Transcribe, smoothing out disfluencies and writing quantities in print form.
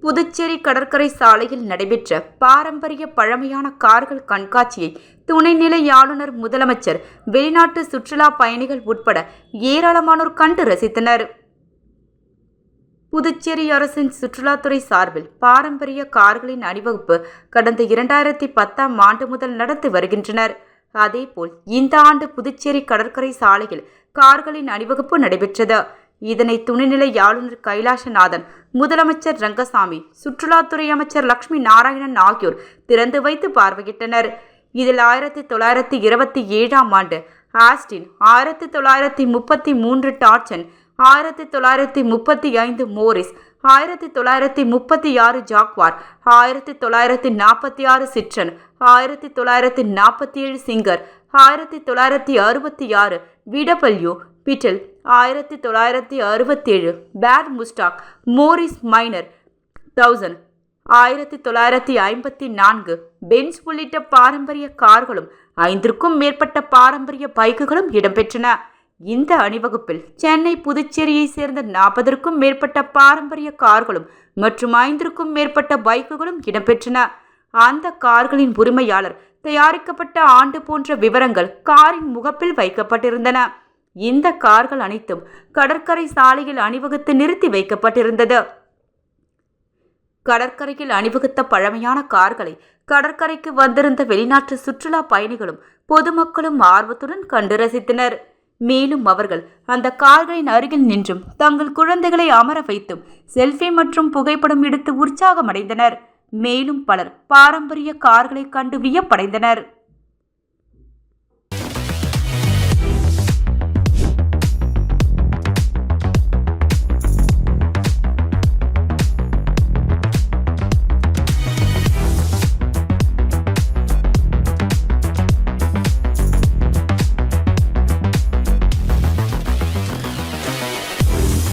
புதுச்சேரி கடற்கரை சாலையில் நடைபெற்ற பாரம்பரிய பழமையான கார்கள் கண்காட்சியை துணைநிலை ஆளுநர், முதலமைச்சர், வெளிநாட்டு சுற்றுலா பயணிகள் உட்பட ஏராளமானோர் கண்டு ரசித்தனர். புதுச்சேரி அரசின் சுற்றுலாத்துறை சார்பில் பாரம்பரிய கார்களின் அணிவகுப்பு கடந்த 2010ஆம் ஆண்டு முதல் நடத்தி வருகின்றனர். அதேபோல் இந்த ஆண்டு புதுச்சேரி கடற்கரை சாலையில் கார்களின் அணிவகுப்பு நடைபெற்றது. இதனை துணைநிலை ஆளுநர் கைலாசநாதன், முதலமைச்சர் ரங்கசாமி, சுற்றுலாத்துறை அமைச்சர் லட்சுமி நாராயணன் ஆகியோர் திறந்து வைத்து பார்வையிட்டனர். இதில் 1927ஆம் ஆண்டு ஆஸ்டின், 1933 டார்ச்சன், 1935 Morris, 1936 Jaguar, 1946 Citroen, 1947 Singer, 1966 VW Beetle, 1967 பேட் முஸ்டாக், மோரிஸ் மைனர் 1000, 1954 பென்ஸ் உள்ளிட்ட பாரம்பரிய கார்களும் 5க்கும் மேற்பட்ட பாரம்பரிய பைக்குகளும் இடம்பெற்றன. இந்த அணிவகுப்பில் சென்னை, புதுச்சேரியை சேர்ந்த 40க்கும் மேற்பட்ட பாரம்பரிய கார்களும் மற்றும் 5க்கும் மேற்பட்ட பைக்குகளும் இடம்பெற்றன. அந்த கார்களின் உரிமையாளர், தயாரிக்கப்பட்ட ஆண்டு போன்ற விவரங்கள் காரின் முகப்பில் வைக்கப்பட்டிருந்தன. இந்த கார்கள் அனைத்தும் கடற்கரை சாலையில் அணிவகுத்து நிறுத்தி வைக்கப்பட்டிருந்தது. கடற்கரையில் அணிவகுத்த பழமையான கார்களை கடற்கரைக்கு வந்திருந்த வெளிநாட்டு சுற்றுலா பயணிகளும் பொதுமக்களும் ஆர்வத்துடன் கண்டு ரசித்தனர். மேலும் அவர்கள் அந்த கார்களின் அருகில் நின்றும் தங்கள் குழந்தைகளை அமர வைத்தும் செல்ஃபி மற்றும் புகைப்படம் எடுத்து உற்சாகமடைந்தனர். மேலும் பலர் பாரம்பரிய கார்களை கண்டு வியப்படைந்தனர்.